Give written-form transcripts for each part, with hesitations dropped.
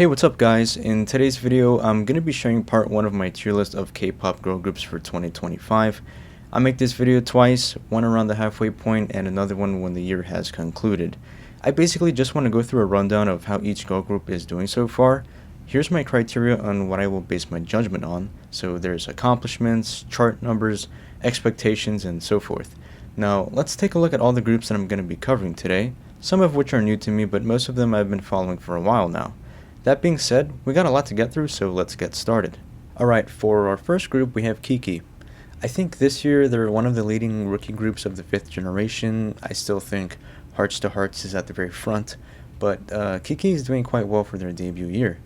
Hey, what's up guys? In today's video, I'm going to be sharing part 1 of my tier list of K-pop girl groups for 2025. I make this video twice, one around the halfway point and another one when the year has concluded. I basically just want to go through a rundown of how each girl group is doing so far. Here's my criteria on what I will base my judgment on. So there's accomplishments, chart numbers, expectations, and so forth. Now, let's take a look at all the groups that I'm going to be covering today, some of which are new to me, but most of them I've been following for a while now. That being said, we got a lot to get through, so let's get started. Alright, for our first group we have Kiki. I think this year they're one of the leading rookie groups of the 5th generation. I still think Hearts to Hearts is at the very front, but Kiki is doing quite well for their debut year.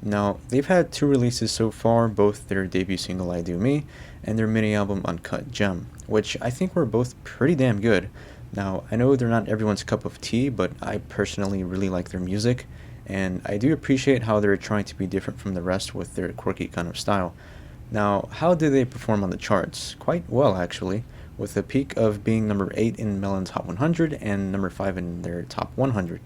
Now, they've had 2 releases so far, both their debut single I Do Me and their mini album Uncut Gem, which I think were both pretty damn good. Now, I know they're not everyone's cup of tea, but I personally really like their music, and I do appreciate how they're trying to be different from the rest with their quirky kind of style. Now, how did they perform on the charts? Quite well, actually, with a peak of being number 8 in Melon's Hot 100 and number 5 in their Top 100.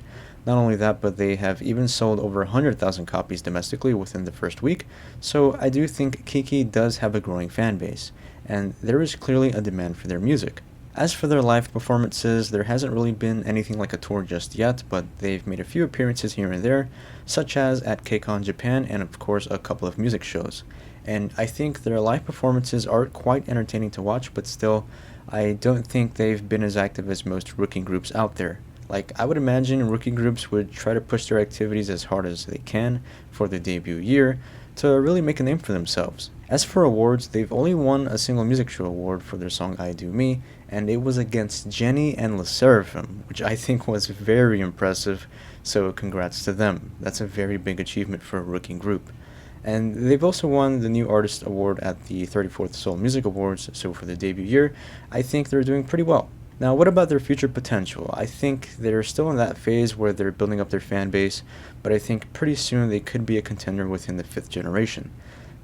Not only that, but they have even sold over 100,000 copies domestically within the first week, so I do think Kiki does have a growing fan base, and there is clearly a demand for their music. As for their live performances, there hasn't really been anything like a tour just yet, but they've made a few appearances here and there, such as at KCON Japan and of course a couple of music shows. And I think their live performances are quite entertaining to watch, but still, I don't think they've been as active as most rookie groups out there. Like, I would imagine rookie groups would try to push their activities as hard as they can for the debut year to really make a name for themselves. As for awards, they've only won a single music show award for their song I Do Me, and it was against Jennie and LE SSERAFIM, which I think was very impressive, so congrats to them. That's a very big achievement for a rookie group. And they've also won the New Artist Award at the 34th Seoul Music Awards, so for the debut year, I think they're doing pretty well. Now, what about their future potential? I think they're still in that phase where they're building up their fan base, but I think pretty soon they could be a contender within the 5th generation.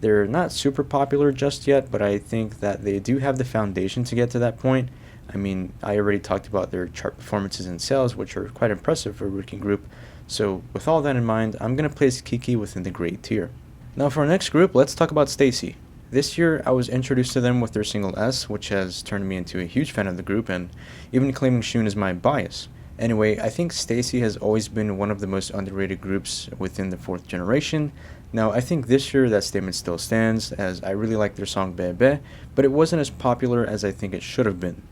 They're not super popular just yet, but I think that they do have the foundation to get to that point. I mean, I already talked about their chart performances and sales, which are quite impressive for a rookie group, so with all that in mind, I'm going to place Kiki within the great tier. Now for our next group, let's talk about STAYC. This year, I was introduced to them with their single S, which has turned me into a huge fan of the group, and even claiming Shun is my bias. Anyway, I think STAYC has always been one of the most underrated groups within the 4th generation. Now, I think this year that statement still stands, as I really like their song Bebe, but it wasn't as popular as I think it should have been.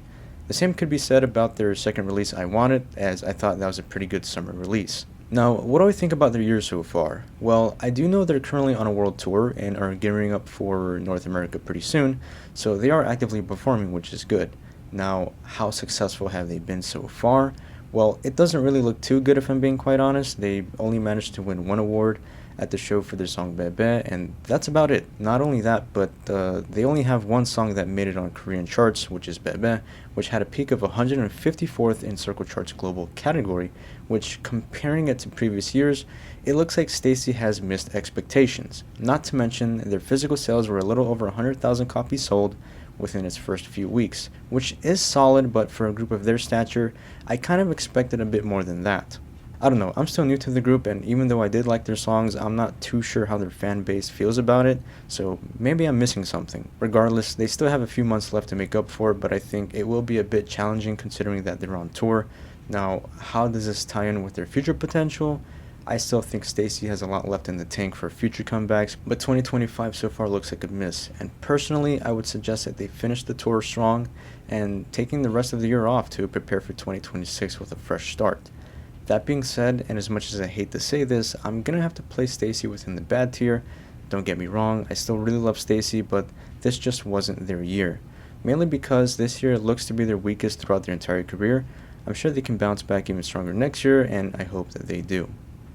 The same could be said about their second release I Want It, as I thought that was a pretty good summer release. Now, what do I think about their year so far? Well, I do know they're currently on a world tour and are gearing up for North America pretty soon, so they are actively performing, which is good. Now, how successful have they been so far? Well, it doesn't really look too good if I'm being quite honest. They only managed to win 1 award at the show for their song Bebe, and that's about it. Not only that, but they only have 1 song that made it on Korean charts, which is Bebe, which had a peak of 154th in Circle Chart's global category, which, comparing it to previous years, it looks like STAYC has missed expectations. Not to mention, their physical sales were a little over 100,000 copies sold within its first few weeks, which is solid, but for a group of their stature, I kind of expected a bit more than that. I don't know, I'm still new to the group, and even though I did like their songs, I'm not too sure how their fan base feels about it, so maybe I'm missing something. Regardless, they still have a few months left to make up for it, but I think it will be a bit challenging considering that they're on tour. Now, how does this tie in with their future potential? I still think STAYC has a lot left in the tank for future comebacks, but 2025 so far looks like a miss, and personally, I would suggest that they finish the tour strong and taking the rest of the year off to prepare for 2026 with a fresh start. That being said, and as much as I hate to say this, I'm gonna have to place STAYC within the bad tier. Don't get me wrong, I still really love STAYC, but this just wasn't their year. Mainly because this year looks to be their weakest throughout their entire career. I'm sure they can bounce back even stronger next year, and I hope that they do.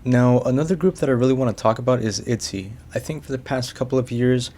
Now, another group that I really want to talk about is ITZY. I think for the past couple of years,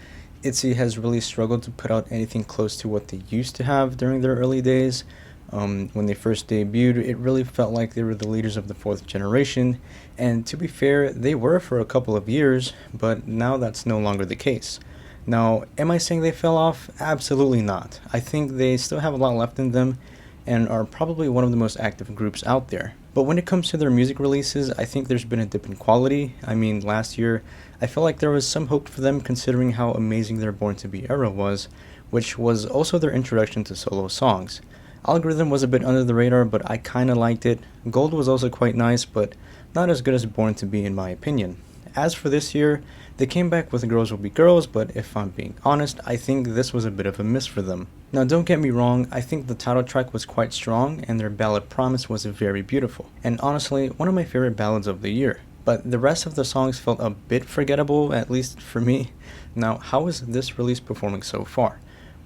ITZY has really struggled to put out anything close to what they used to have during their early days. When they first debuted, it really felt like they were the leaders of the 4th generation, and to be fair, they were for a couple of years, but now that's no longer the case. Now, am I saying they fell off? Absolutely not. I think they still have a lot left in them, and are probably one of the most active groups out there. But when it comes to their music releases, I think there's been a dip in quality. I mean, last year, I felt like there was some hope for them considering how amazing their Born to Be era was, which was also their introduction to solo songs. Algorithm was a bit under the radar, but I kinda liked it. Gold was also quite nice, but not as good as Born to Be in my opinion. As for this year, they came back with Girls Will Be Girls, but if I'm being honest, I think this was a bit of a miss for them. Now don't get me wrong, I think the title track was quite strong and their ballad Promise was very beautiful, and honestly, one of my favorite ballads of the year. But the rest of the songs felt a bit forgettable, at least for me. Now, how is this release performing so far?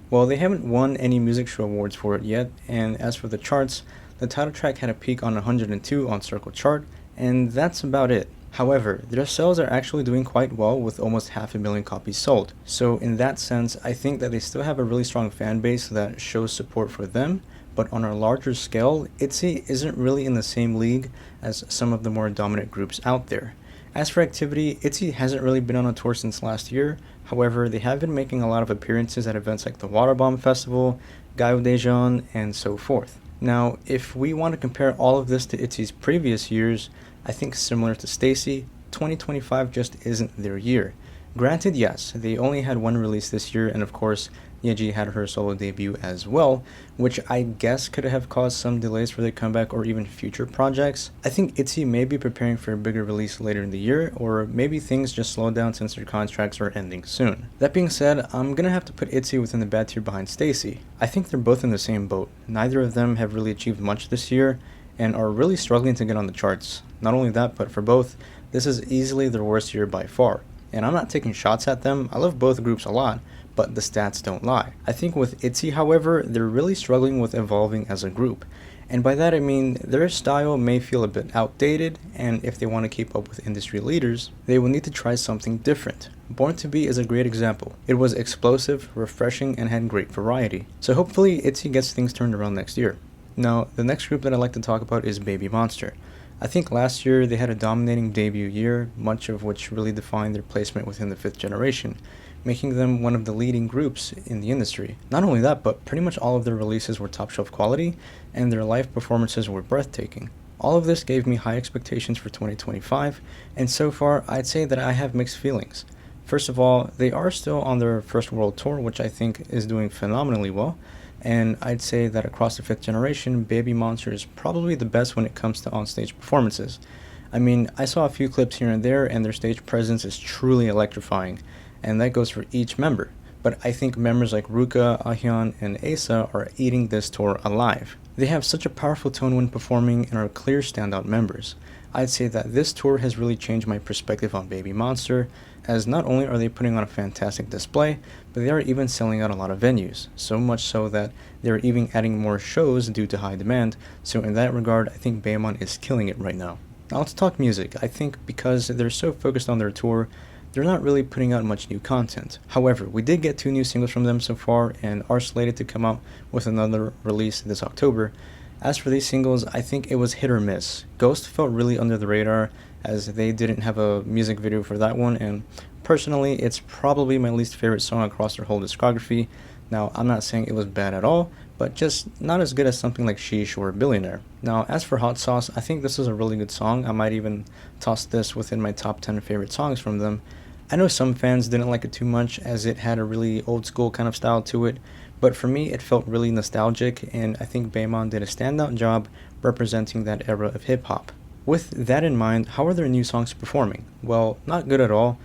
Well, they haven't won any music show awards for it yet, and as for the charts, the title track had a peak on 102 on Circle Chart, and that's about it. However, their sales are actually doing quite well with almost 500,000 copies sold. So in that sense, I think that they still have a really strong fan base that shows support for them, but on a larger scale, ITZY isn't really in the same league as some of the more dominant groups out there. As for activity, ITZY hasn't really been on a tour since last year. However, they have been making a lot of appearances at events like the Waterbomb Festival, Gaio Daejeon, and so forth. Now, if we want to compare all of this to ITZY's previous years, I think similar to STAYC, 2025 just isn't their year. Granted, yes, they only had one release this year, and of course, Yeji had her solo debut as well, which I guess could have caused some delays for their comeback or even future projects. I think ITZY may be preparing for a bigger release later in the year, or maybe things just slowed down since their contracts are ending soon. That being said, I'm gonna have to put ITZY within the bad tier behind STAYC. I think they're both in the same boat. Neither of them have really achieved much this year, and are really struggling to get on the charts. Not only that, but for both, this is easily their worst year by far. And I'm not taking shots at them, I love both groups a lot, but the stats don't lie. I think with ITZY, however, they're really struggling with evolving as a group. And by that I mean, their style may feel a bit outdated, and if they want to keep up with industry leaders, they will need to try something different. Born to Be is a great example. It was explosive, refreshing, and had great variety. So hopefully ITZY gets things turned around next year. Now, the next group that I'd like to talk about is Baby Monster. I think last year they had a dominating debut year, much of which really defined their placement within the fifth generation, making them one of the leading groups in the industry. Not only that, but pretty much all of their releases were top shelf quality, and their live performances were breathtaking. All of this gave me high expectations for 2025, and so far I'd say that I have mixed feelings. First of all, they are still on their first world tour, which I think is doing phenomenally well. And I'd say that across the fifth generation, Baby Monster is probably the best when it comes to onstage performances. I mean, I saw a few clips here and there, and their stage presence is truly electrifying, and that goes for each member. But I think members like Ruka, Ahyun, and Asa are eating this tour alive. They have such a powerful tone when performing and are clear standout members. I'd say that this tour has really changed my perspective on Baby Monster, as not only are they putting on a fantastic display, but they are even selling out a lot of venues, so much so that they're even adding more shows due to high demand, so in that regard, I think Baemon is killing it right now. Now let's talk music. I think because they're so focused on their tour, they're not really putting out much new content. However, we did get 2 new singles from them so far, and are slated to come out with another release this October. As for these singles, I think it was hit or miss. Ghost felt really under the radar, as they didn't have a music video for that one, and personally, it's probably my least favorite song across their whole discography. Now, I'm not saying it was bad at all, but just not as good as something like Sheesh or Billionaire. Now, as for Hot Sauce, I think this is a really good song. I might even toss this within my top 10 favorite songs from them. I know some fans didn't like it too much, as it had a really old school kind of style to it, but for me it felt really nostalgic, and I think Baemon did a standout job representing that era of hip-hop. With that in mind, how are their new songs performing? Well, not good at all.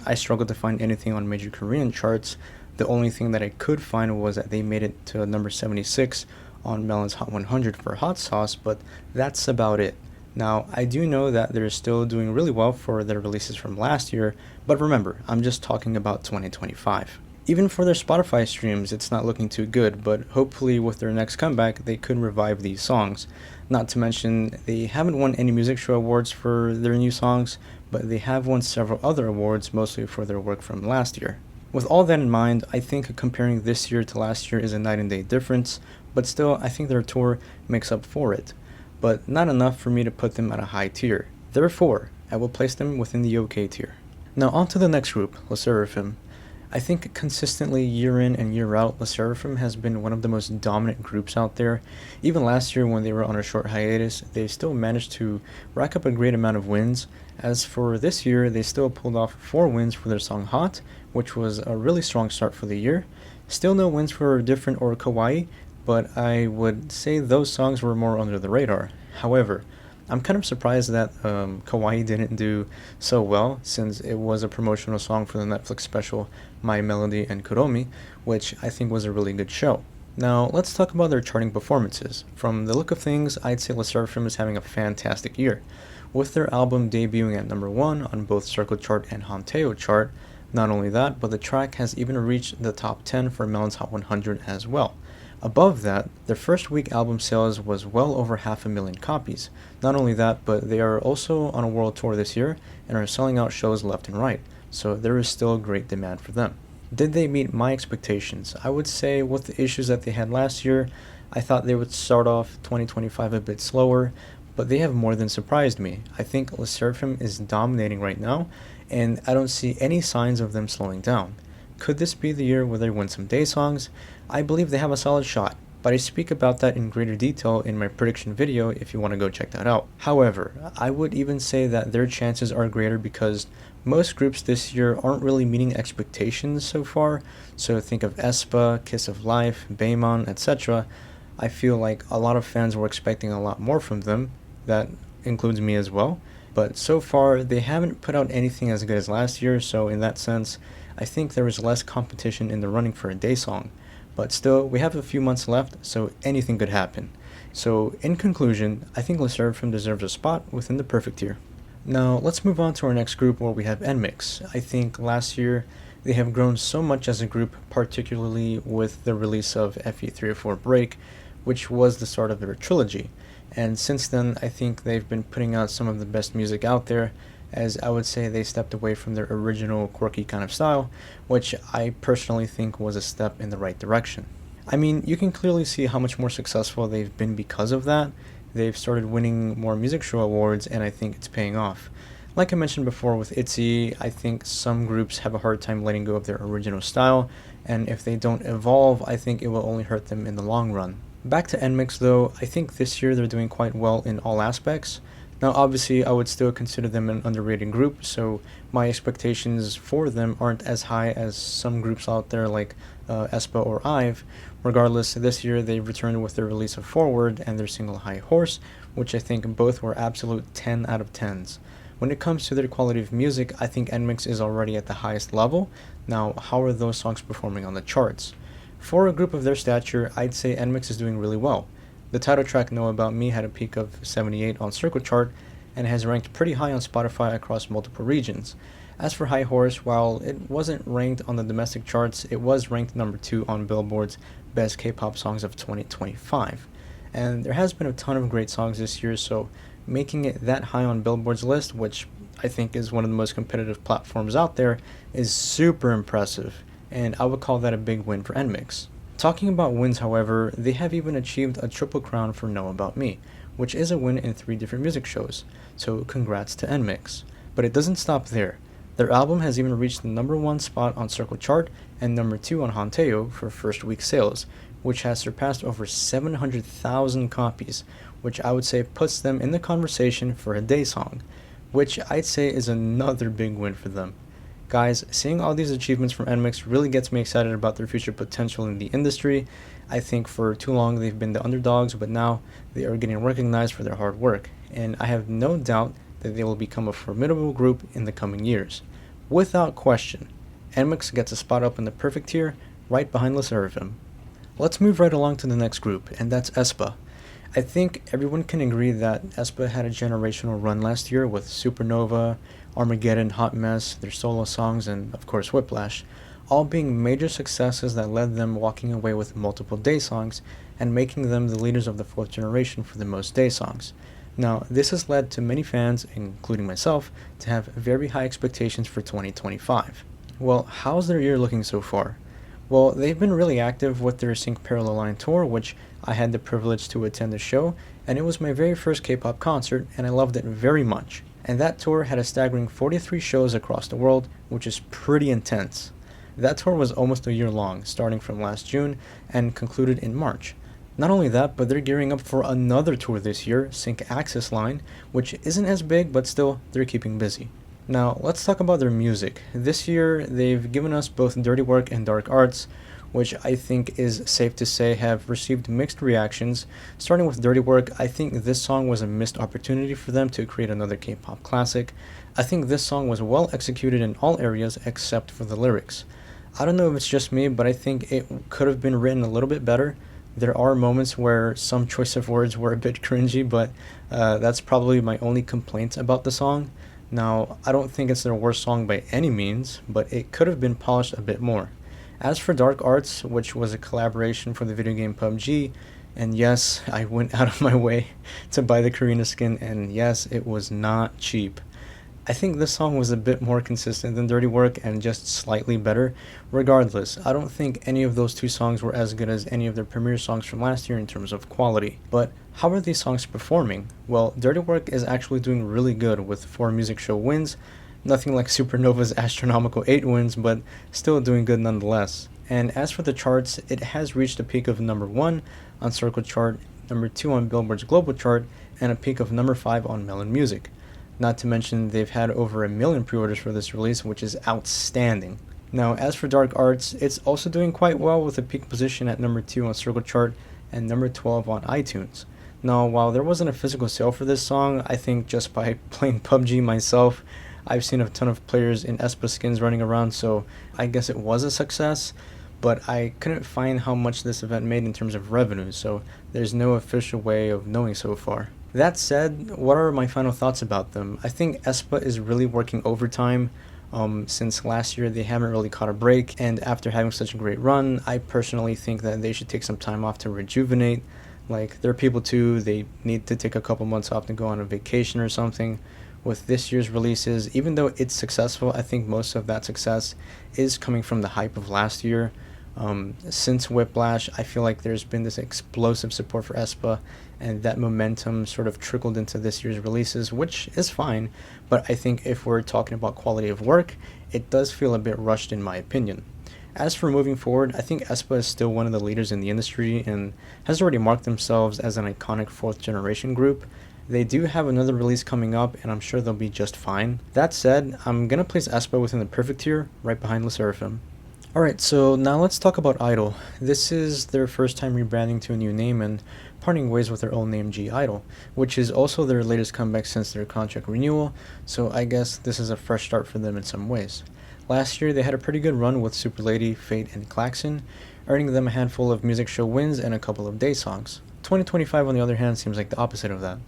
I struggled to find anything on major Korean charts. The only thing that I could find was that they made it to number 76 on Melon's Hot 100 for Hot Sauce, but that's about it. Now, I do know that they're still doing really well for their releases from last year, but remember, I'm just talking about 2025. Even for their Spotify streams, it's not looking too good, but hopefully with their next comeback, they could revive these songs. Not to mention, they haven't won any music show awards for their new songs, but they have won several other awards, mostly for their work from last year. With all that in mind, I think comparing this year to last year is a night and day difference, but still, I think their tour makes up for it. But not enough for me to put them at a high tier. Therefore, I will place them within the OK tier. Now on to the next group, LE SSERAFIM. I think consistently year in and year out, LE SSERAFIM has been one of the most dominant groups out there. Even last year when they were on a short hiatus, they still managed to rack up a great amount of wins. As for this year, they still pulled off 4 wins for their song Hot, which was a really strong start for the year. Still no wins for Different or Kawaii, but I would say those songs were more under the radar. However, I'm kind of surprised that Kawaii didn't do so well, since it was a promotional song for the Netflix special My Melody and Kuromi, which I think was a really good show. Now, let's talk about their charting performances. From the look of things, I'd say LE SSERAFIM is having a fantastic year. With their album debuting at number 1 on both Circle Chart and Hanteo Chart. Not only that, but the track has even reached the top 10 for Melon's Hot 100 as well. Above that, their first week album sales was well over 500,000 copies. Not only that, but they are also on a world tour this year and are selling out shows left and right, so there is still great demand for them. Did they meet my expectations? I would say with the issues that they had last year, I thought they would start off 2025 a bit slower, but they have more than surprised me. I think LE SSERAFIM is dominating right now, and I don't see any signs of them slowing down. Could this be the year where they win some day songs? I believe they have a solid shot, but I speak about that in greater detail in my prediction video if you want to go check that out. However, I would even say that their chances are greater because most groups this year aren't really meeting expectations so far, so think of aespa, Kiss of Life, Baemon, etc. I feel like a lot of fans were expecting a lot more from them, that includes me as well, but so far they haven't put out anything as good as last year, so in that sense, I think there is less competition in the running for a day song. But still, we have a few months left, so anything could happen. So, in conclusion, I think LE SSERAFIM deserves a spot within the perfect tier. Now, let's move on to our next group where we have NMIXX. I think last year they have grown so much as a group, particularly with the release of FE304 Break, which was the start of their trilogy. And since then, I think they've been putting out some of the best music out there, as I would say they stepped away from their original quirky kind of style, which I personally think was a step in the right direction. I mean, you can clearly see how much more successful they've been because of that. They've started winning more music show awards, and I think it's paying off. Like I mentioned before with ITZY, I think some groups have a hard time letting go of their original style, and if they don't evolve, I think it will only hurt them in the long run. Back to NMIXX though, I think this year they're doing quite well in all aspects. Now obviously I would still consider them an underrated group, so my expectations for them aren't as high as some groups out there like aespa or IVE. Regardless, this year they returned with their release of Forward and their single High Horse, which I think both were absolute 10 out of 10s. When it comes to their quality of music, I think NMIXX is already at the highest level. Now, how are those songs performing on the charts? For a group of their stature, I'd say NMIXX is doing really well. The title track Know About Me had a peak of 78 on Circle Chart and has ranked pretty high on Spotify across multiple regions. As for High Horse, while it wasn't ranked on the domestic charts, it was ranked number 2 on Billboard's Best K-Pop Songs of 2025. And there has been a ton of great songs this year, so making it that high on Billboard's list, which I think is one of the most competitive platforms out there, is super impressive, and I would call that a big win for NMIXX. Talking about wins, however, they have even achieved a triple crown for Know About Me, which is a win in 3 different music shows, so congrats to NMIXX. But it doesn't stop there. Their album has even reached the number 1 spot on Circle Chart and number 2 on Hanteo for first week sales, which has surpassed over 700,000 copies, which I would say puts them in the conversation for a day song, which I'd say is another big win for them. Guys, seeing all these achievements from NMIXX really gets me excited about their future potential in the industry. I think for too long they've been the underdogs, but now they are getting recognized for their hard work, and I have no doubt that they will become a formidable group in the coming years. Without question, NMIXX gets a spot up in the perfect tier, right behind LE SSERAFIM. Let's move right along to the next group, and that's aespa. I think everyone can agree that aespa had a generational run last year with Supernova, Armageddon, Hot Mess, their solo songs, and of course Whiplash, all being major successes that led them walking away with multiple day songs and making them the leaders of the 4th generation for the most day songs. Now, this has led to many fans, including myself, to have very high expectations for 2025. Well, how's their year looking so far? Well, they've been really active with their Sync Parallel Line tour, which I had the privilege to attend the show, and it was my very first K-pop concert, and I loved it very much. And that tour had a staggering 43 shows across the world, which is pretty intense. That tour was almost a year long, starting from last June and concluded in March. Not only that, but they're gearing up for another tour this year, Sync Access Line, which isn't as big, but still, they're keeping busy. Now, let's talk about their music. This year, they've given us both Dirty Work and Dark Arts, which I think is safe to say have received mixed reactions. Starting with Dirty Work, I think this song was a missed opportunity for them to create another K-pop classic. I think this song was well executed in all areas except for the lyrics. I don't know if it's just me, but I think it could have been written a little bit better. There are moments where some choice of words were a bit cringy, but that's probably my only complaint about the song. Now, I don't think it's their worst song by any means, but it could have been polished a bit more. As for Dark Arts, which was a collaboration for the video game PUBG, and yes, I went out of my way to buy the Karina skin, and yes, it was not cheap. I think this song was a bit more consistent than Dirty Work and just slightly better. Regardless, I don't think any of those two songs were as good as any of their premiere songs from last year in terms of quality. But how are these songs performing? Well, Dirty Work is actually doing really good with 4 music show wins. Nothing like Supernova's astronomical 8 wins, but still doing good nonetheless. And as for the charts, it has reached a peak of number 1 on Circle Chart, number 2 on Billboard's Global Chart, and a peak of number 5 on Melon Music. Not to mention they've had over 1 million pre-orders for this release, which is outstanding. Now, as for Dark Arts, it's also doing quite well with a peak position at number 2 on Circle Chart and number 12 on iTunes. Now, while there wasn't a physical sale for this song, I think just by playing PUBG myself, I've seen a ton of players in aespa skins running around, so I guess it was a success, but I couldn't find how much this event made in terms of revenue, so there's no official way of knowing so far. That said, what are my final thoughts about them? I think aespa is really working overtime. Since last year they haven't really caught a break, and after having such a great run, I personally think that they should take some time off to rejuvenate. Like, there are people too, they need to take a couple months off to go on a vacation or something. With this year's releases, even though it's successful, I think most of that success is coming from the hype of last year. Since Whiplash, I feel like there's been this explosive support for aespa, and that momentum sort of trickled into this year's releases, which is fine, but I think if we're talking about quality of work, it does feel a bit rushed in my opinion. As for moving forward, I think aespa is still one of the leaders in the industry and has already marked themselves as an iconic 4th generation group. They do have another release coming up, and I'm sure they'll be just fine. That said, I'm gonna place aespa within the perfect tier, right behind LE SSERAFIM. Alright, so now let's talk about Idol. This is their first time rebranding to a new name and parting ways with their old name (G)I-DLE, which is also their latest comeback since their contract renewal, so I guess this is a fresh start for them in some ways. Last year they had a pretty good run with Super Lady, Fate, and Klaxon, earning them a handful of music show wins and a couple of day songs. 2025 on the other hand seems like the opposite of that.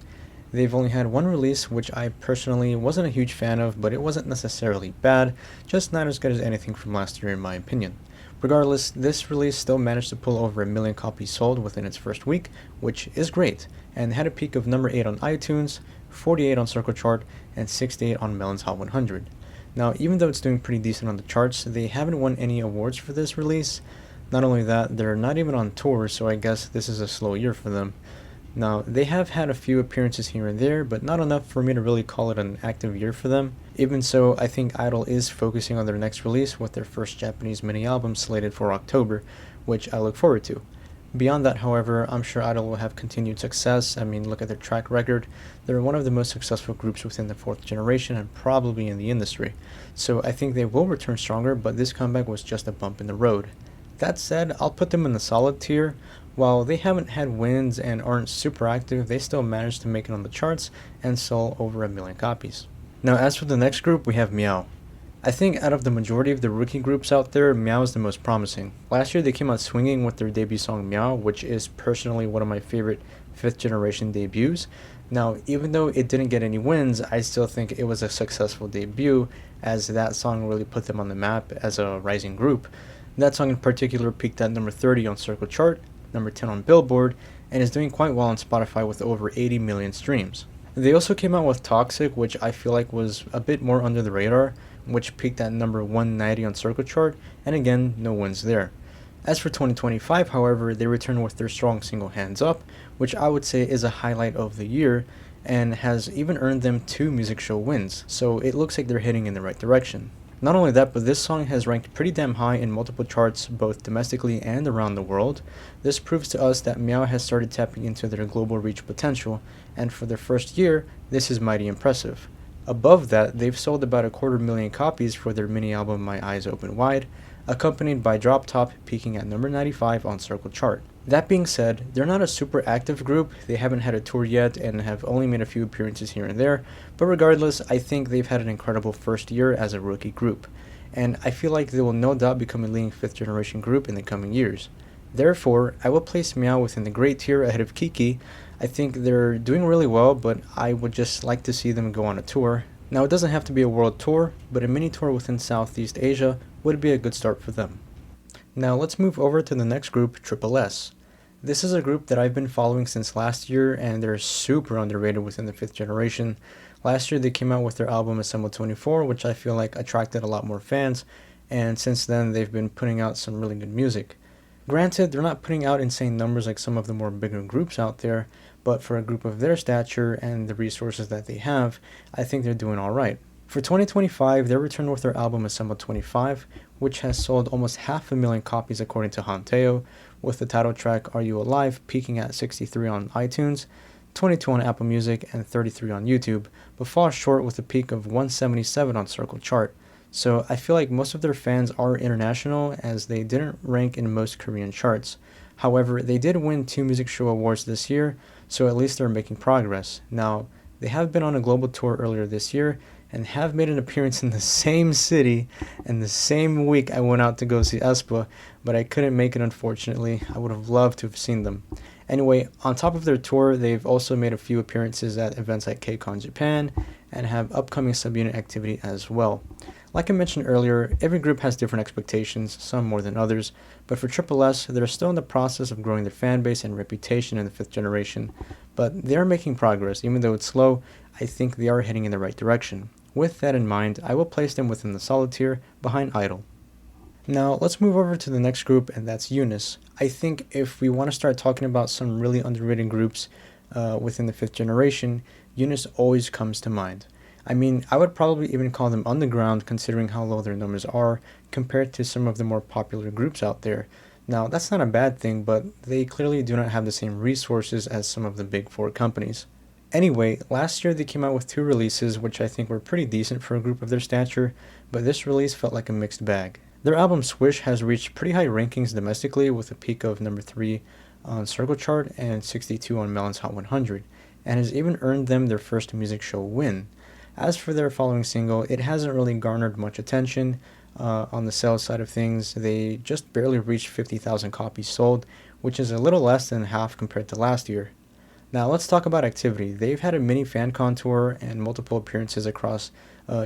They've only had one release, which I personally wasn't a huge fan of, but it wasn't necessarily bad, just not as good as anything from last year in my opinion. Regardless, this release still managed to pull over 1 million copies sold within its first week, which is great, and had a peak of number 8 on iTunes, 48 on Circle Chart, and 68 on Melon's Hot 100. Now, even though it's doing pretty decent on the charts, they haven't won any awards for this release. Not only that, they're not even on tour, so I guess this is a slow year for them. Now, they have had a few appearances here and there, but not enough for me to really call it an active year for them. Even so, I think Idol is focusing on their next release with their first Japanese mini-album slated for October, which I look forward to. Beyond that, however, I'm sure Idol will have continued success. I mean, look at their track record. They're one of the most successful groups within the 4th generation and probably in the industry. So I think they will return stronger, but this comeback was just a bump in the road. That said, I'll put them in the solid tier. While they haven't had wins and aren't super active, they still managed to make it on the charts and sell over 1 million copies. Now, as for the next group, we have Meow. I think out of the majority of the rookie groups out there, Meow is the most promising. Last year they came out swinging with their debut song Meow, which is personally one of my favorite 5th generation debuts. Now, even though it didn't get any wins, I still think it was a successful debut, as that song really put them on the map as a rising group. That song in particular peaked at number 30 on Circle Chart, number 10 on Billboard, and is doing quite well on Spotify with over 80 million streams. They also came out with Toxic, which I feel like was a bit more under the radar, which peaked at number 190 on Circle Chart, and again, no wins there. As for 2025, however, they return with their strong single Hands Up, which I would say is a highlight of the year, and has even earned them 2 music show wins, so it looks like they're heading in the right direction. Not only that, but this song has ranked pretty damn high in multiple charts both domestically and around the world. This proves to us that Meow has started tapping into their global reach potential, and for their first year, this is mighty impressive. Above that, they've sold about 250,000 copies for their mini album My Eyes Open Wide, accompanied by Drop Top peaking at number 95 on Circle Chart. That being said, they're not a super active group, they haven't had a tour yet and have only made a few appearances here and there, but regardless, I think they've had an incredible first year as a rookie group, and I feel like they will no doubt become a leading 5th generation group in the coming years. Therefore, I will place Meow within the great tier ahead of Kiki. I think they're doing really well, but I would just like to see them go on a tour. Now, it doesn't have to be a world tour, but a mini tour within Southeast Asia would be a good start for them. Now let's move over to the next group, Triple S. This is a group that I've been following since last year, and they're super underrated within the 5th generation. Last year they came out with their album Assemble 24, which I feel like attracted a lot more fans, and since then they've been putting out some really good music. Granted, they're not putting out insane numbers like some of the more bigger groups out there, but for a group of their stature and the resources that they have, I think they're doing alright. For 2025, they returned with their album Assemble 25, which has sold almost 500,000 copies according to Hanteo, with the title track Are You Alive peaking at 63 on iTunes, 22 on Apple Music, and 33 on YouTube, but falls short with a peak of 177 on Circle Chart. So I feel like most of their fans are international, as they didn't rank in most Korean charts. However, they did win 2 music show awards this year, so at least they're making progress. Now, they have been on a global tour earlier this year, and have made an appearance in the same city and the same week I went out to go see aespa, but I couldn't make it unfortunately. I would have loved to have seen them. Anyway, on top of their tour, they've also made a few appearances at events like KCON Japan and have upcoming subunit activity as well. Like I mentioned earlier, every group has different expectations, some more than others, but for Triple S, they're still in the process of growing their fan base and reputation in the 5th generation, but they are making progress. Even though it's slow, I think they are heading in the right direction. With that in mind, I will place them within the solid tier behind Idol. Now, let's move over to the next group, and that's Eunice. I think if we want to start talking about some really underrated groups within the 5th generation, Eunice always comes to mind. I mean, I would probably even call them underground considering how low their numbers are compared to some of the more popular groups out there. Now, that's not a bad thing, but they clearly do not have the same resources as some of the big 4 companies. Anyway, last year they came out with 2 releases which I think were pretty decent for a group of their stature, but this release felt like a mixed bag. Their album Swish has reached pretty high rankings domestically with a peak of number 3 on Circle Chart and 62 on Melon's Hot 100, and has even earned them their first music show win. As for their following single, it hasn't really garnered much attention on the sales side of things. They just barely reached 50,000 copies sold, which is a little less than half compared to last year. Now let's talk about activity. They've had a mini fan con tour and multiple appearances across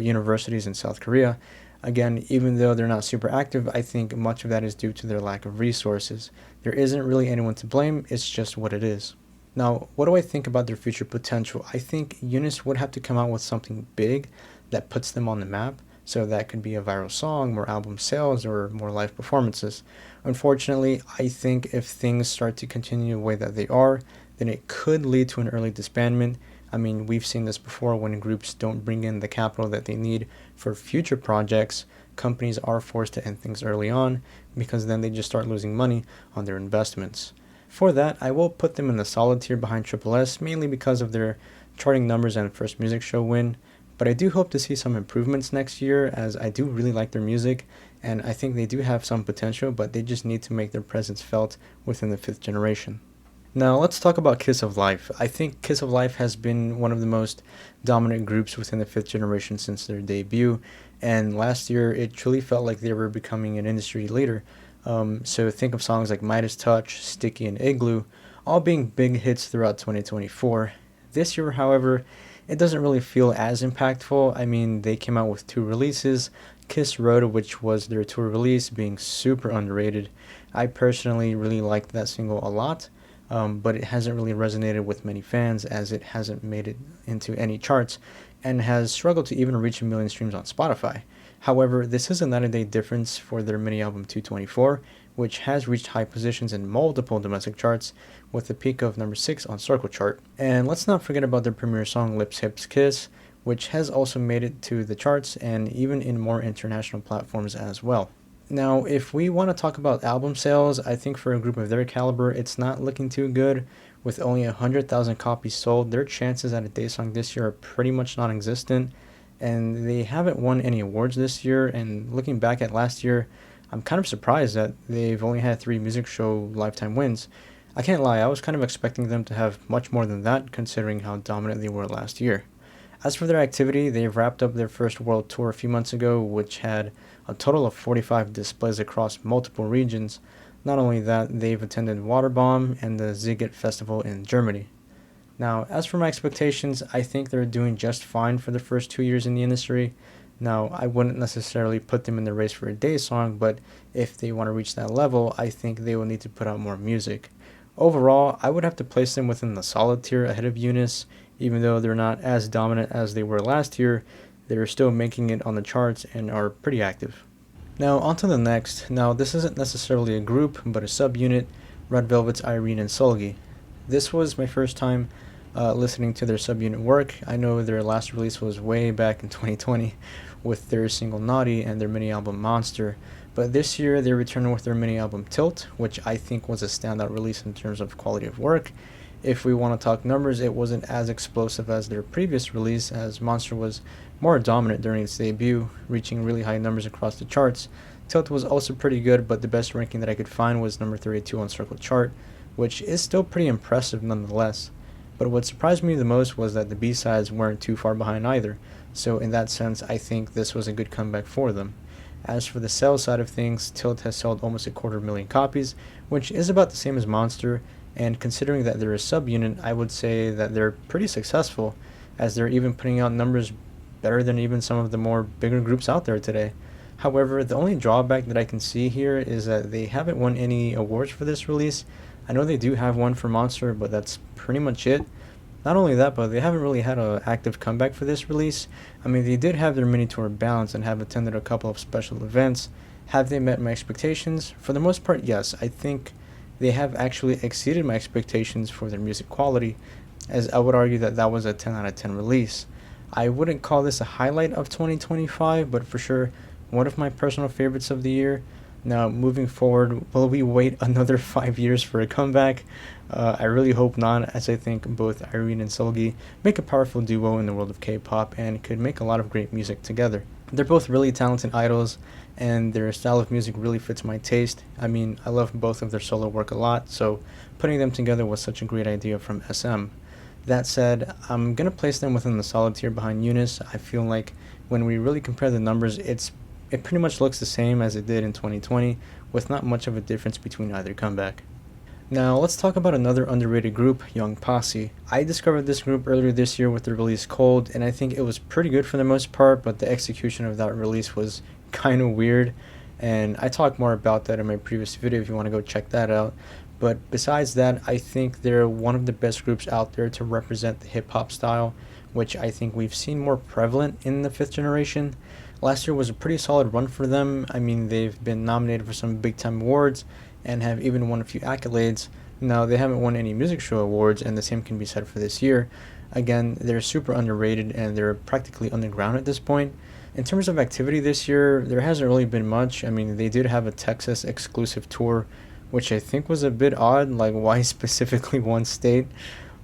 universities in South Korea. Again, even though they're not super active, I think much of that is due to their lack of resources. There isn't really anyone to blame, it's just what it is. Now, what do I think about their future potential? I think Eunice would have to come out with something big that puts them on the map. So that could be a viral song, more album sales, or more live performances. Unfortunately, I think if things start to continue the way that they are, then it could lead to an early disbandment. I mean, we've seen this before when groups don't bring in the capital that they need for future projects. Companies are forced to end things early on because then they just start losing money on their investments. For that, I will put them in the solid tier behind Triple S, mainly because of their charting numbers and first music show win. But I do hope to see some improvements next year, as I do really like their music, and I think they do have some potential, but they just need to make their presence felt within the 5th generation. Now let's talk about Kiss of Life. I think Kiss of Life has been one of the most dominant groups within the 5th generation since their debut, and last year it truly felt like they were becoming an industry leader. So think of songs like Midas Touch, Sticky, and Igloo, all being big hits throughout 2024. This year, however, it doesn't really feel as impactful. I mean, they came out with 2 releases, Kiss Road, which was their tour release, being super underrated. I personally really liked that single a lot. But it hasn't really resonated with many fans, as it hasn't made it into any charts and has struggled to even reach 1 million streams on Spotify. However, this is a night and day difference for their mini album 224, which has reached high positions in multiple domestic charts with a peak of number 6 on Circle Chart. And let's not forget about their premiere song Lips Hips Kiss, which has also made it to the charts and even in more international platforms as well. Now, if we want to talk about album sales, I think for a group of their caliber, it's not looking too good. With only 100,000 copies sold, their chances at a Daysong this year are pretty much non-existent, and they haven't won any awards this year. And looking back at last year, I'm kind of surprised that they've only had 3 music show lifetime wins. I can't lie, I was kind of expecting them to have much more than that, considering how dominant they were last year. As for their activity, they've wrapped up their first world tour a few months ago, which had a total of 45 displays across multiple regions. Not only that, they've attended Waterbomb and the Ziget Festival in Germany. Now, as for my expectations, I think they're doing just fine for the first 2 years in the industry. Now, I wouldn't necessarily put them in the race for a Daysong, but if they want to reach that level, I think they will need to put out more music. Overall, I would have to place them within the solid tier ahead of Eunice. Even though they're not as dominant as they were last year, they're still making it on the charts and are pretty active. Now, on to the next. Now, this isn't necessarily a group, but a subunit, Red Velvet's Irene and Solgi. This was my first time listening to their subunit work. I know their last release was way back in 2020 with their single Naughty and their mini album Monster, but this year they returned with their mini album Tilt, which I think was a standout release in terms of quality of work. If we want to talk numbers, it wasn't as explosive as their previous release, as Monster was more dominant during its debut, reaching really high numbers across the charts. Tilt was also pretty good, but the best ranking that I could find was number 32 on Circle Chart, which is still pretty impressive nonetheless. But what surprised me the most was that the B-sides weren't too far behind either, so in that sense I think this was a good comeback for them. As for the sales side of things, Tilt has sold almost 250,000 copies, which is about the same as Monster, and considering that they're a subunit, I would say that they're pretty successful, as they're even putting out numbers better than even some of the more bigger groups out there today. However, the only drawback that I can see here is that they haven't won any awards for this release. I know they do have one for Monster, but that's pretty much it. Not only that, but they haven't really had an active comeback for this release. I mean, they did have their mini tour Balance and have attended a couple of special events. Have they met my expectations? For the most part, yes. I think they have actually exceeded my expectations for their music quality, as I would argue that that was a 10 out of 10 release. I wouldn't call this a highlight of 2025, but for sure one of my personal favorites of the year. Now, moving forward, will we wait another 5 years for a comeback? I really hope not, as I think both Irene and Solgi make a powerful duo in the world of K-pop and could make a lot of great music together. They're both really talented idols, and their style of music really fits my taste. I mean, I love both of their solo work a lot, so putting them together was such a great idea from SM. That said, I'm going to place them within the solid tier behind Eunice. I feel like when we really compare the numbers, it pretty much looks the same as it did in 2020, with not much of a difference between either comeback. Now, let's talk about another underrated group, Young Posse. I discovered this group earlier this year with the release Cold, and I think it was pretty good for the most part, but the execution of that release was kind of weird, and I talked more about that in my previous video if you want to go check that out. But besides that, I think they're one of the best groups out there to represent the hip-hop style, which I think we've seen more prevalent in the 5th generation. Last year was a pretty solid run for them. I mean, they've been nominated for some big-time awards and have even won a few accolades. Now, they haven't won any music show awards, and the same can be said for this year. Again, they're super underrated, and they're practically underground at this point. In terms of activity this year, there hasn't really been much. I mean, they did have a Texas exclusive tour, which I think was a bit odd, like why specifically one state?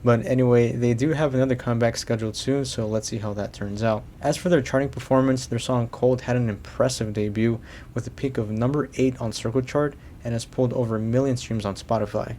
But anyway, they do have another comeback scheduled soon, so let's see how that turns out. As for their charting performance, their song Cold had an impressive debut with a peak of number 8 on Circle Chart and has pulled over 1 million streams on Spotify,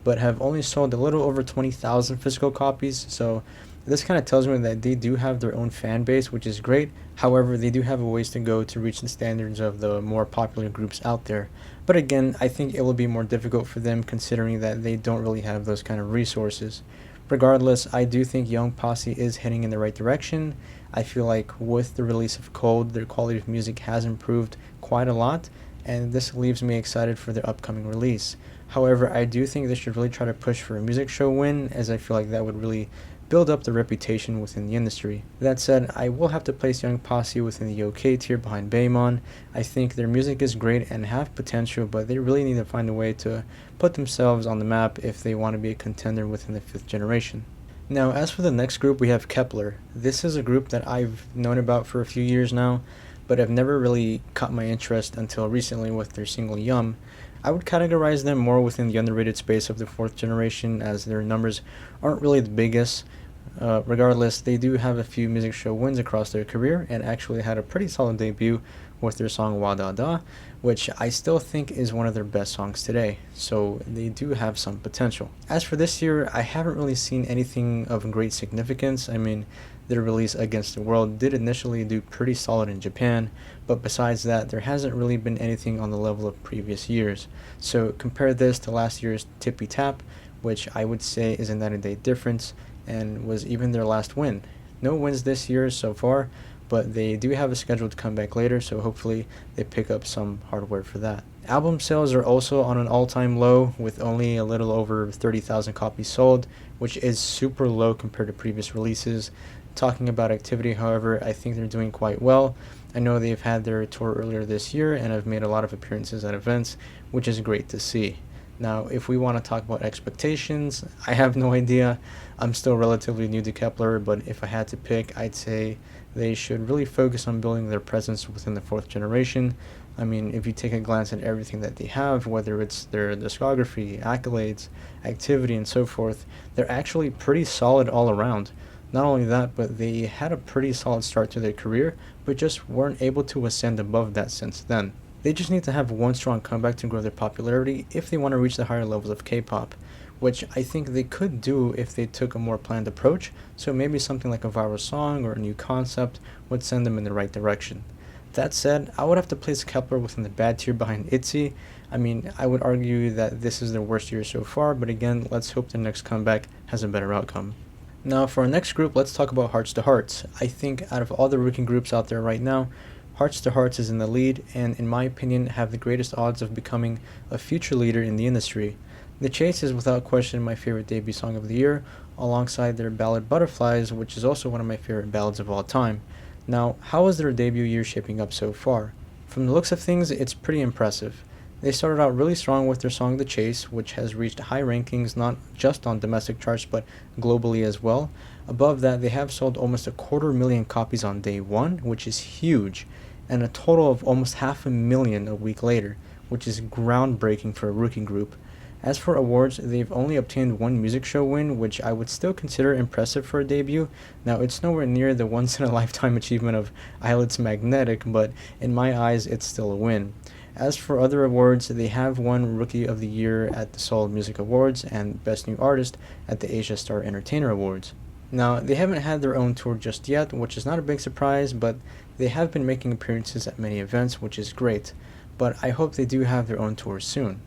but have only sold a little over 20,000 physical copies, so this kind of tells me that they do have their own fan base, which is great. However, they do have a ways to go to reach the standards of the more popular groups out there. But again, I think it will be more difficult for them considering that they don't really have those kind of resources. Regardless, I do think Young Posse is heading in the right direction. I feel like with the release of Cold, their quality of music has improved quite a lot, and this leaves me excited for their upcoming release. However, I do think they should really try to push for a music show win, as I feel like that would really build up the reputation within the industry. That said, I will have to place Young Posse within the OK tier behind Baemon. I think their music is great and have potential, but they really need to find a way to put themselves on the map if they want to be a contender within the 5th generation. Now, as for the next group, we have Kepler. This is a group that I've known about for a few years now, but have never really caught my interest until recently with their single Yum. I would categorize them more within the underrated space of the fourth generation, as their numbers aren't really the biggest. Regardless, they do have a few music show wins across their career and actually had a pretty solid debut with their song Wa Da Da, which I still think is one of their best songs today, so they do have some potential. As for this year, I haven't really seen anything of great significance. I mean, their release Against the World did initially do pretty solid in Japan, but besides that, there hasn't really been anything on the level of previous years. So compare this to last year's Tippy Tap, which I would say is a night and day difference, and was even their last win. No wins this year so far, but they do have a scheduled comeback later, so hopefully they pick up some hardware for that. Album sales are also on an all-time low, with only a little over 30,000 copies sold, which is super low compared to previous releases. Talking about activity, however, I think they're doing quite well. I know they've had their tour earlier this year and have made a lot of appearances at events, which is great to see. Now, if we want to talk about expectations, I have no idea. I'm still relatively new to Kepler, but if I had to pick, I'd say they should really focus on building their presence within the fourth generation. I mean, if you take a glance at everything that they have, whether it's their discography, accolades, activity, and so forth, they're actually pretty solid all around. Not only that, but they had a pretty solid start to their career, but just weren't able to ascend above that since then. They just need to have one strong comeback to grow their popularity if they want to reach the higher levels of K-pop, which I think they could do if they took a more planned approach, so maybe something like a viral song or a new concept would send them in the right direction. That said, I would have to place Kepler within the bad tier behind ITZY. I mean, I would argue that this is their worst year so far, but again, let's hope their next comeback has a better outcome. Now, for our next group, let's talk about Hearts to Hearts. I think out of all the rookie groups out there right now, Hearts to Hearts is in the lead, and in my opinion, have the greatest odds of becoming a future leader in the industry. The Chase is without question my favorite debut song of the year, alongside their ballad Butterflies, which is also one of my favorite ballads of all time. Now, how is their debut year shaping up so far? From the looks of things, it's pretty impressive. They started out really strong with their song The Chase, which has reached high rankings not just on domestic charts but globally as well. Above that, they have sold almost 250,000 copies on day one, which is huge, and a total of almost 500,000 a week later, which is groundbreaking for a rookie group. As for awards, they've only obtained one music show win, which I would still consider impressive for a debut. Now, it's nowhere near the once-in-a-lifetime achievement of Islet's Magnetic, but in my eyes, it's still a win. As for other awards, they have won Rookie of the Year at the Seoul Music Awards and Best New Artist at the Asia Star Entertainer Awards. Now, they haven't had their own tour just yet, which is not a big surprise, but they have been making appearances at many events, which is great. But I hope they do have their own tour soon.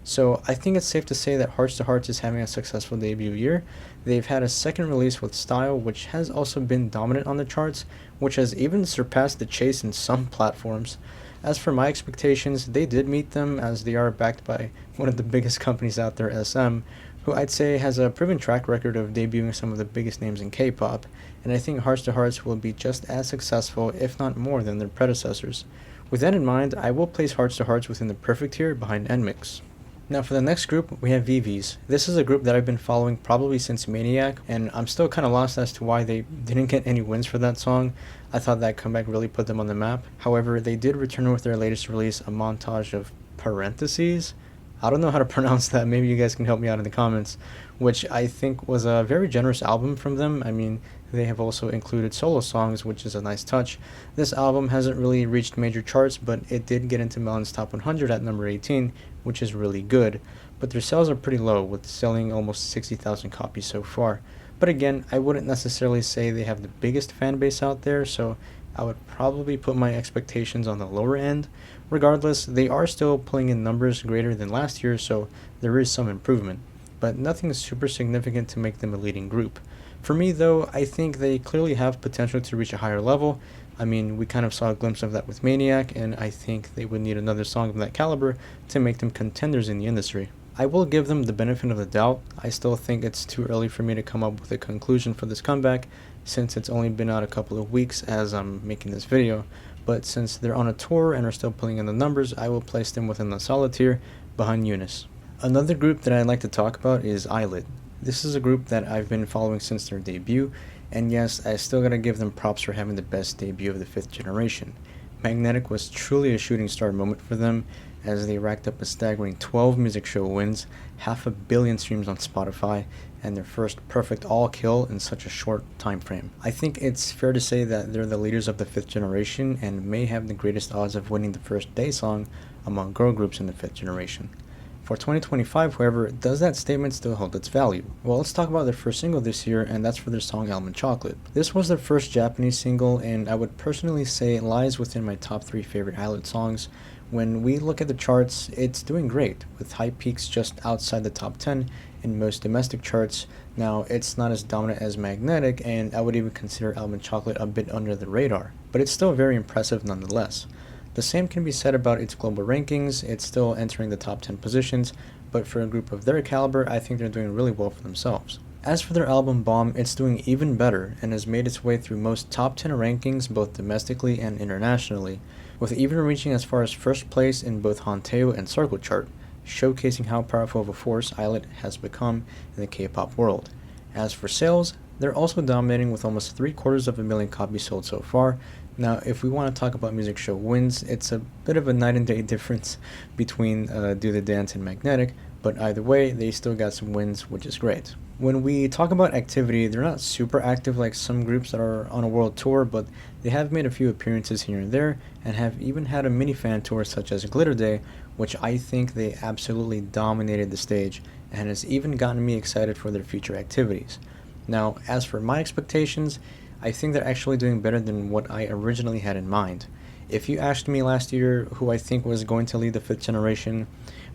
So I think it's safe to say that Hearts to Hearts is having a successful debut year. They've had a second release with Style, which has also been dominant on the charts, which has even surpassed The Chase in some platforms. As for my expectations, they did meet them, as they are backed by one of the biggest companies out there, SM, who I'd say has a proven track record of debuting some of the biggest names in K-pop, and I think Hearts to Hearts will be just as successful, if not more, than their predecessors. With that in mind, I will place Hearts to Hearts within the perfect tier behind NMIX. Now for the next group, we have VVs. This is a group that I've been following probably since Maniac, and I'm still kind of lost as to why they didn't get any wins for that song. I thought that comeback really put them on the map. However, they did return with their latest release, a montage of parentheses. I don't know how to pronounce that, maybe you guys can help me out in the comments, which I think was a very generous album from them. I mean, they have also included solo songs, which is a nice touch. This album hasn't really reached major charts, but it did get into Melon's Top 100 at number 18, which is really good. But their sales are pretty low, with selling almost 60,000 copies so far. But again, I wouldn't necessarily say they have the biggest fan base out there, so I would probably put my expectations on the lower end. Regardless, they are still pulling in numbers greater than last year, so there is some improvement, but nothing super significant to make them a leading group. For me though, I think they clearly have potential to reach a higher level. I mean, we kind of saw a glimpse of that with Maniac, and I think they would need another song of that caliber to make them contenders in the industry. I will give them the benefit of the doubt. I still think it's too early for me to come up with a conclusion for this comeback, since it's only been out a couple of weeks as I'm making this video, but since they're on a tour and are still pulling in the numbers, I will place them within the solid tier behind Eunice. Another group that I'd like to talk about is Islet. This is a group that I've been following since their debut, and yes, I still gotta give them props for having the best debut of the fifth generation. Magnetic was truly a shooting star moment for them, as they racked up a staggering 12 music show wins, half a billion streams on Spotify, and their first perfect all kill in such a short time frame. I think it's fair to say that they're the leaders of the fifth generation and may have the greatest odds of winning the first day song among girl groups in the fifth generation. For 2025, however, does that statement still hold its value? Well, let's talk about their first single this year, and that's for their song Almond Chocolate. This was their first Japanese single, and I would personally say it lies within my top 3 favorite Islet songs. When we look at the charts, it's doing great, with high peaks just outside the top 10 in most domestic charts. Now, it's not as dominant as Magnetic, and I would even consider Almond Chocolate a bit under the radar, but it's still very impressive nonetheless. The same can be said about its global rankings. It's still entering the top 10 positions, but for a group of their caliber, I think they're doing really well for themselves. As for their album Bomb, it's doing even better and has made its way through most top 10 rankings both domestically and internationally, with even reaching as far as first place in both Hanteo and Circle Chart, showcasing how powerful of a force Islet has become in the K-pop world. As for sales, they're also dominating with almost 750,000 copies sold so far. Now, if we want to talk about music show wins, it's a bit of a night and day difference between Do the Dance and Magnetic, but either way, they still got some wins, which is great. When we talk about activity, they're not super active like some groups that are on a world tour, but they have made a few appearances here and there, and have even had a mini fan tour such as Glitter Day, which I think they absolutely dominated the stage, and has even gotten me excited for their future activities. Now, as for my expectations, I think they're actually doing better than what I originally had in mind. If you asked me last year who I think was going to lead the fifth generation,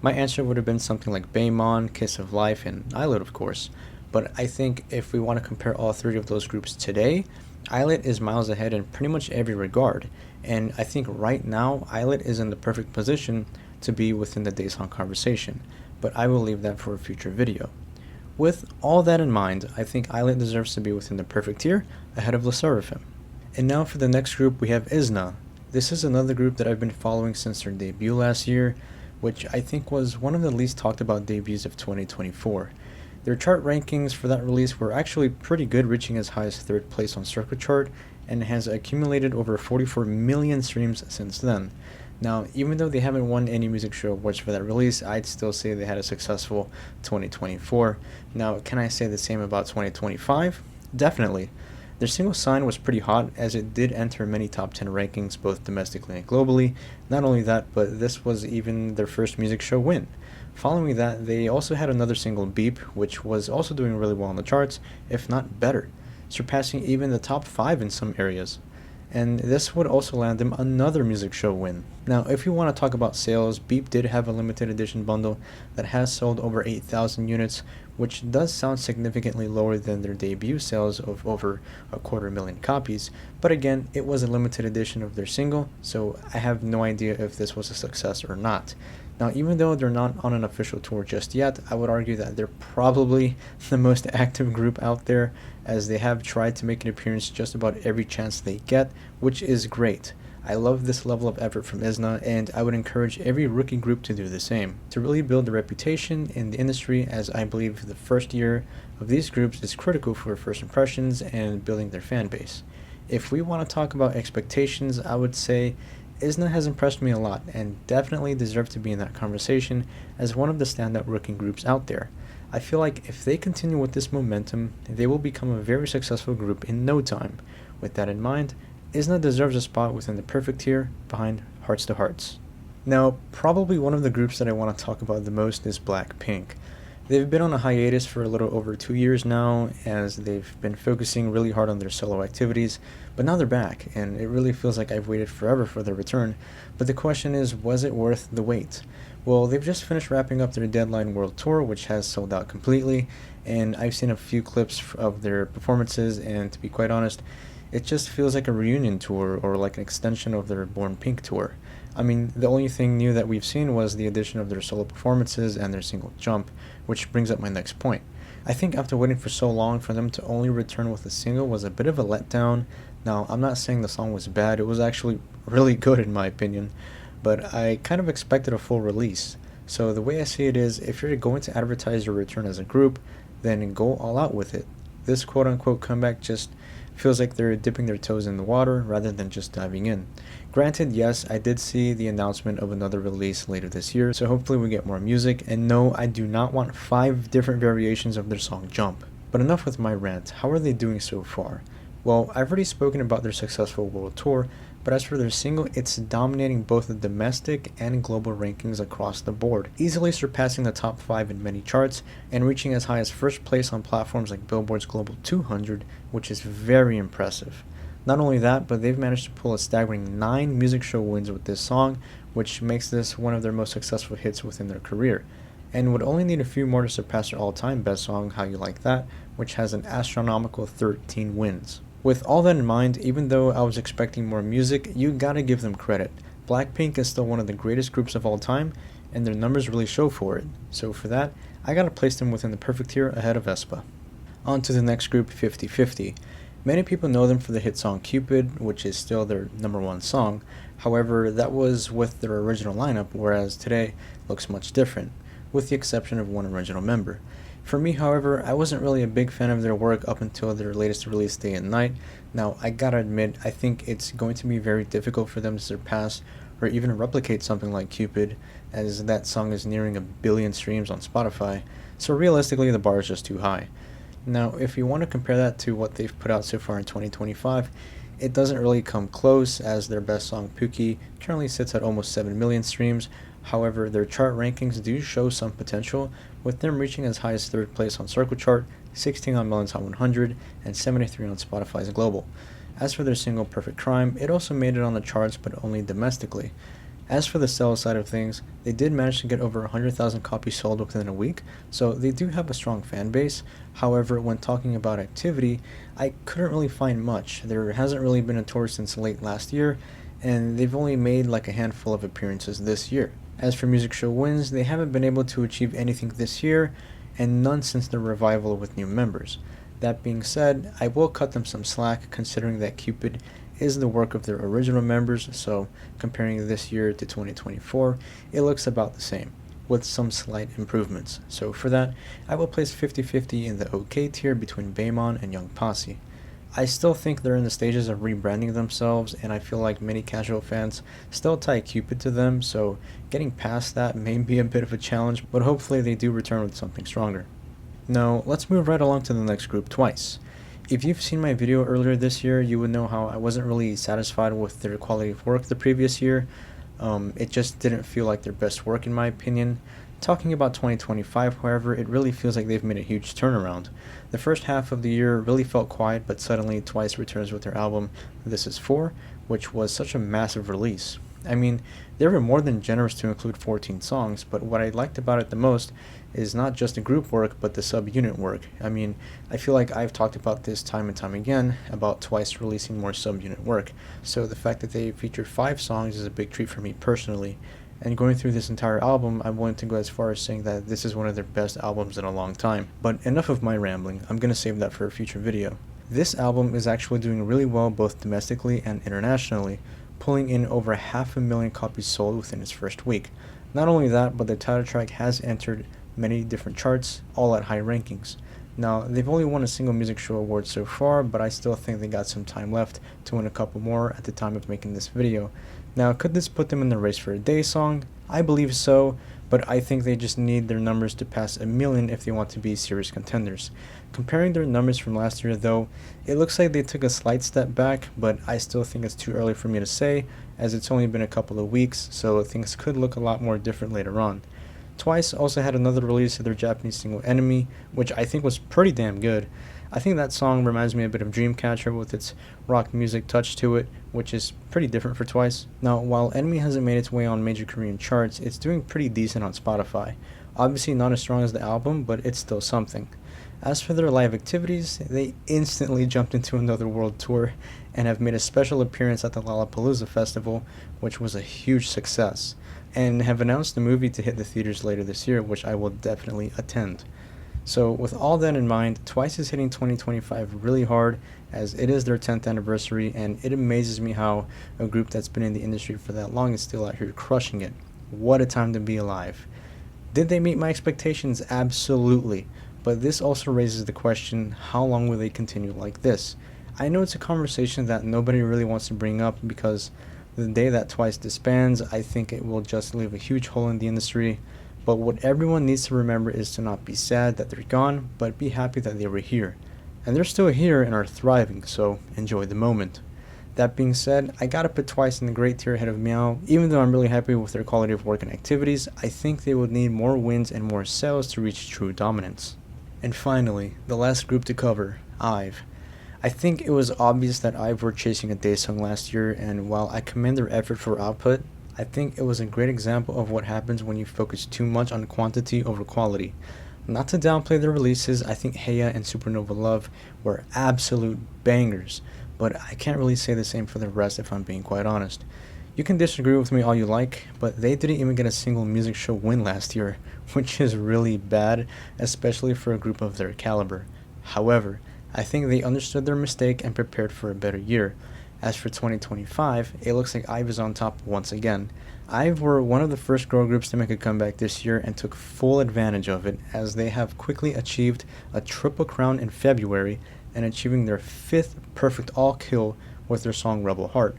my answer would have been something like Baemon, Kiss of Life, and Islet, of course. But I think if we want to compare all 3 of those groups today, Islet is miles ahead in pretty much every regard. And I think right now, Islet is in the perfect position to be within the Daesung conversation. But I will leave that for a future video. With all that in mind, I think Islet deserves to be within the perfect tier, ahead of LE SSERAFIM. And now for the next group, we have IZNA. This is another group that I've been following since their debut last year, which I think was one of the least talked about debuts of 2024. Their chart rankings for that release were actually pretty good, reaching as high as 3rd place on Circle Chart, and has accumulated over 44 million streams since then. Now, even though they haven't won any music show awards for that release, I'd still say they had a successful 2024. Now, can I say the same about 2025? Definitely. Their single Sign was pretty hot, as it did enter many top 10 rankings both domestically and globally. Not only that, but this was even their first music show win. Following that, they also had another single, Beep, which was also doing really well on the charts, if not better, surpassing even the top 5 in some areas. And this would also land them another music show win. Now, if you want to talk about sales, Beep did have a limited edition bundle that has sold over 8,000 units, which does sound significantly lower than their debut sales of over 250,000 copies, but again, it was a limited edition of their single, so I have no idea if this was a success or not. Now, even though they're not on an official tour just yet, I would argue that they're probably the most active group out there, as they have tried to make an appearance just about every chance they get, which is great. I love this level of effort from IZNA, and I would encourage every rookie group to do the same, to really build a reputation in the industry, as I believe the first year of these groups is critical for first impressions and building their fan base. If we want to talk about expectations, I would say IZNA has impressed me a lot, and definitely deserve to be in that conversation as one of the standout rookie groups out there. I feel like if they continue with this momentum, they will become a very successful group in no time. With that in mind, IZNA deserves a spot within the perfect tier behind Hearts to Hearts. Now, probably one of the groups that I want to talk about the most is Blackpink. They've been on a hiatus for a little over 2 years now, as they've been focusing really hard on their solo activities, but now they're back, and it really feels like I've waited forever for their return. But the question is, was it worth the wait? Well, they've just finished wrapping up their Deadline World Tour, which has sold out completely, and I've seen a few clips of their performances, and to be quite honest, it just feels like a reunion tour or like an extension of their Born Pink tour. I mean, the only thing new that we've seen was the addition of their solo performances and their single Jump, which brings up my next point. I think after waiting for so long, for them to only return with a single was a bit of a letdown. Now, I'm not saying the song was bad, it was actually really good in my opinion, but I kind of expected a full release. So the way I see it is, if you're going to advertise your return as a group, then go all out with it. This quote-unquote comeback just feels like they're dipping their toes in the water rather than just diving in. Granted, yes, I did see the announcement of another release later this year, so hopefully we get more music, and no, I do not want 5 different variations of their song Jump. But enough with my rant. How are they doing so far? Well, I've already spoken about their successful world tour, but as for their single, it's dominating both the domestic and global rankings across the board, easily surpassing the top 5 in many charts and reaching as high as first place on platforms like Billboard's Global 200, which is very impressive. Not only that, but they've managed to pull a staggering 9 music show wins with this song, which makes this one of their most successful hits within their career, and would only need a few more to surpass their all-time best song, How You Like That, which has an astronomical 13 wins. With all that in mind, even though I was expecting more music, you gotta give them credit. Blackpink is still one of the greatest groups of all time, and their numbers really show for it. So for that, I gotta place them within the perfect tier ahead of aespa. On to the next group, 50/50. Many people know them for the hit song Cupid, which is still their #1 song. However, that was with their original lineup, whereas today looks much different, with the exception of one original member. For me, however, I wasn't really a big fan of their work up until their latest release, Day and Night. Now, I gotta admit, I think it's going to be very difficult for them to surpass or even replicate something like Cupid, as that song is nearing 1 billion streams on Spotify, so realistically the bar is just too high. Now, if you want to compare that to what they've put out so far in 2025, it doesn't really come close, as their best song, Pookie, currently sits at almost 7 million streams. However, their chart rankings do show some potential, with them reaching as high as 3rd place on Circle Chart, 16 on Melon's Hot 100, and 73 on Spotify's Global. As for their single Perfect Crime, it also made it on the charts, but only domestically. As for the sales side of things, they did manage to get over 100,000 copies sold within a week, so they do have a strong fan base. However, when talking about activity, I couldn't really find much. There hasn't really been a tour since late last year, and they've only made like a handful of appearances this year. As for music show wins, they haven't been able to achieve anything this year, and none since their revival with new members. That being said, I will cut them some slack, considering that Cupid is the work of their original members, so comparing this year to 2024, it looks about the same, with some slight improvements. So for that, I will place 50/50 in the OK tier between Baemon and Young Posse. I still think they're in the stages of rebranding themselves, and I feel like many casual fans still tie Cupid to them, so getting past that may be a bit of a challenge, but hopefully they do return with something stronger. Now, let's move right along to the next group, Twice. If you've seen my video earlier this year, you would know how I wasn't really satisfied with their quality of work the previous year. It just didn't feel like their best work in my opinion. Talking about 2025, however, it really feels like they've made a huge turnaround. The first half of the year really felt quiet, but suddenly Twice returns with their album This Is 4, which was such a massive release. I mean, they were more than generous to include 14 songs, but what I liked about it the most is not just the group work, but the sub-unit work. I mean, I feel like I've talked about this time and time again, about Twice releasing more sub-unit work, so the fact that they featured 5 songs is a big treat for me personally. And going through this entire album, I'm willing to go as far as saying that this is one of their best albums in a long time. But enough of my rambling, I'm gonna save that for a future video. This album is actually doing really well both domestically and internationally, pulling in over 500,000 copies sold within its first week. Not only that, but the title track has entered many different charts, all at high rankings. Now, they've only won a single music show award so far, but I still think they got some time left to win a couple more at the time of making this video. Now, could this put them in the race for a day song? I believe so, but I think they just need their numbers to pass 1 million if they want to be serious contenders. Comparing their numbers from last year though, it looks like they took a slight step back, but I still think it's too early for me to say, as it's only been a couple of weeks, so things could look a lot more different later on. Twice also had another release of their Japanese single Enemy, which I think was pretty damn good. I think that song reminds me a bit of Dreamcatcher with its rock music touch to it, which is pretty different for Twice. Now, while Enemy hasn't made its way on major Korean charts, it's doing pretty decent on Spotify. Obviously not as strong as the album, but it's still something. As for their live activities, they instantly jumped into another world tour and have made a special appearance at the Lollapalooza Festival, which was a huge success, and have announced the movie to hit the theaters later this year, which I will definitely attend. So with all that in mind, Twice is hitting 2025 really hard, as it is their 10th anniversary, and it amazes me how a group that's been in the industry for that long is still out here crushing it. What a time to be alive. Did they meet my expectations? Absolutely. But this also raises the question, how long will they continue like this? I know it's a conversation that nobody really wants to bring up because the day that Twice disbands, I think it will just leave a huge hole in the industry. But what everyone needs to remember is to not be sad that they're gone, but be happy that they were here. And they're still here and are thriving, so enjoy the moment. That being said, I gotta put Twice in the great tier ahead of Meow. Even though I'm really happy with their quality of work and activities, I think they would need more wins and more sales to reach true dominance. And finally, the last group to cover, IVE. I think it was obvious that IVE were chasing a day song last year, and while I commend their effort for output, I think it was a great example of what happens when you focus too much on quantity over quality. Not to downplay their releases, I think Heya and Supernova Love were absolute bangers, but I can't really say the same for the rest if I'm being quite honest. You can disagree with me all you like, but they didn't even get a single music show win last year, which is really bad, especially for a group of their caliber. However, I think they understood their mistake and prepared for a better year. As for 2025, it looks like IVE is on top once again. IVE were one of the first girl groups to make a comeback this year and took full advantage of it, as they have quickly achieved a triple crown in February and achieving their 5th perfect all kill with their song Rebel Heart,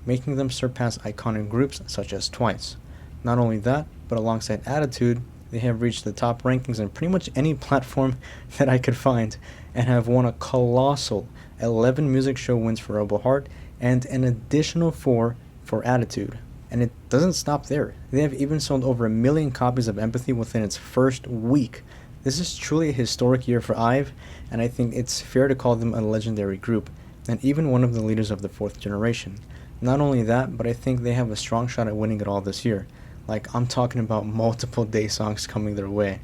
making them surpass iconic groups such as Twice. Not only that, but alongside Attitude, they have reached the top rankings on pretty much any platform that I could find and have won a colossal 11 music show wins for Rebel Heart and an additional 4 for Attitude. And it doesn't stop there. They have even sold over 1 million copies of Empathy within its first week. This is truly a historic year for IVE, and I think it's fair to call them a legendary group, and even one of the leaders of the 4th generation. Not only that, but I think they have a strong shot at winning it all this year. Like, I'm talking about multiple day songs coming their way.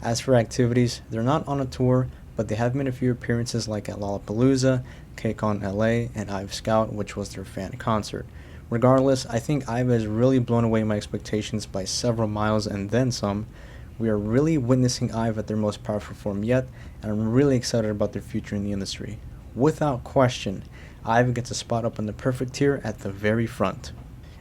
As for activities, they're not on a tour, but they have made a few appearances like at Lollapalooza, KCON LA, and IVE Scout, which was their fan concert. Regardless, I think IVE has really blown away my expectations by several miles and then some. We are really witnessing IVE at their most powerful form yet, and I'm really excited about their future in the industry. Without question, IVE gets a spot up in the perfect tier at the very front.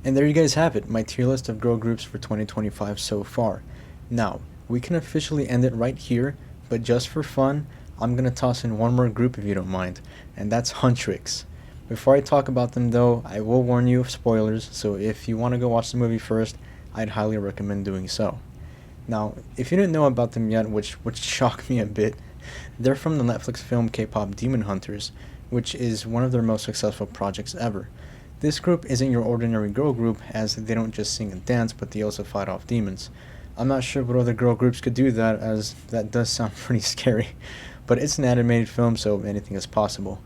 And there you guys have it, my tier list of girl groups for 2025 so far. Now, we can officially end it right here, but just for fun, I'm going to toss in one more group if you don't mind, and that's Huntrix. Before I talk about them though, I will warn you of spoilers, so if you want to go watch the movie first, I'd highly recommend doing so. Now, if you didn't know about them yet, which shocked me a bit, they're from the Netflix film K-pop Demon Hunters, which is one of their most successful projects ever. This group isn't your ordinary girl group, as they don't just sing and dance, but they also fight off demons. I'm not sure what other girl groups could do that, as that does sound pretty scary, but it's an animated film, so anything is possible.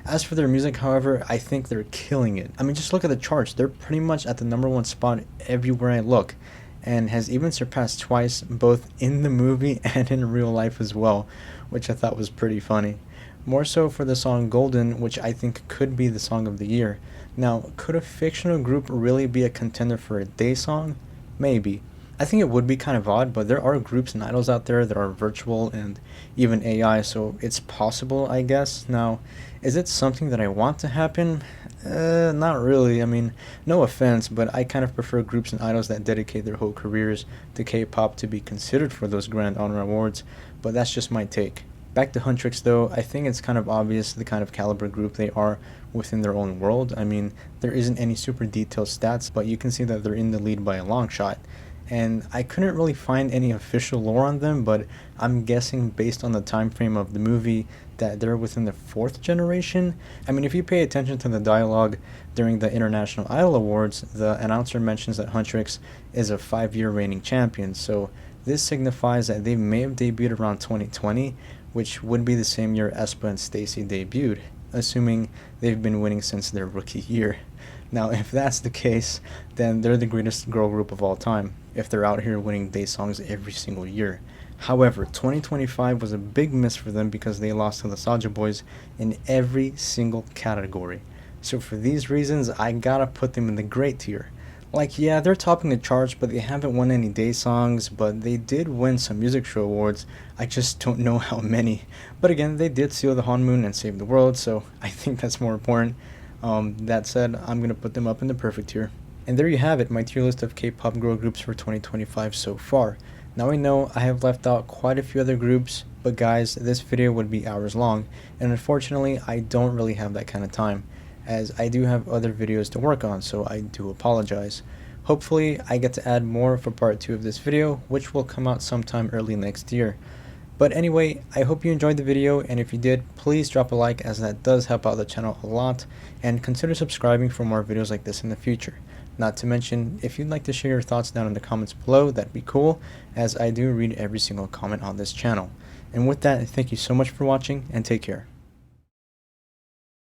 As for their music, however, I think they're killing it. I mean, just look at the charts. They're pretty much at the #1 spot everywhere I look, and has even surpassed Twice, both in the movie and in real life as well, which I thought was pretty funny. More so for the song Golden, which I think could be the song of the year. Now, could a fictional group really be a contender for a day song? Maybe. I think it would be kind of odd, but there are groups and idols out there that are virtual and even AI, so it's possible, I guess. Now, is it something that I want to happen? Not really. I mean, no offense, but I kind of prefer groups and idols that dedicate their whole careers to K-pop to be considered for those grand honor awards, but that's just my take. Back to Huntrix though, I think it's kind of obvious the kind of caliber group they are within their own world. I mean, there isn't any super detailed stats, but you can see that they're in the lead by a long shot. And I couldn't really find any official lore on them, but I'm guessing based on the time frame of the movie that they're within the 4th generation. I mean, if you pay attention to the dialogue during the International Idol Awards, the announcer mentions that Huntrix is a 5-year reigning champion, so this signifies that they may have debuted around 2020, which would be the same year aespa and Stacy debuted, assuming they've been winning since their rookie year. Now, if that's the case, then they're the greatest girl group of all time, if they're out here winning day songs every single year. However, 2025 was a big miss for them because they lost to the Soulja Boys in every single category. So for these reasons, I gotta put them in the great tier. Like, yeah, they're topping the charts, but they haven't won any day songs, but they did win some music show awards. I just don't know how many. But again, they did seal the honeymoon and save the world, so I think that's more important. That said, I'm going to put them up in the perfect tier. And there you have it, my tier list of K-pop girl groups for 2025 so far. Now I know I have left out quite a few other groups, but guys, this video would be hours long, and unfortunately I don't really have that kind of time, as I do have other videos to work on, so I do apologize. Hopefully I get to add more for part 2 of this video, which will come out sometime early next year. But anyway, I hope you enjoyed the video, and if you did, please drop a like, as that does help out the channel a lot, and consider subscribing for more videos like this in the future. Not to mention, if you'd like to share your thoughts down in the comments below, that'd be cool, as I do read every single comment on this channel. And with that, thank you so much for watching, and take care.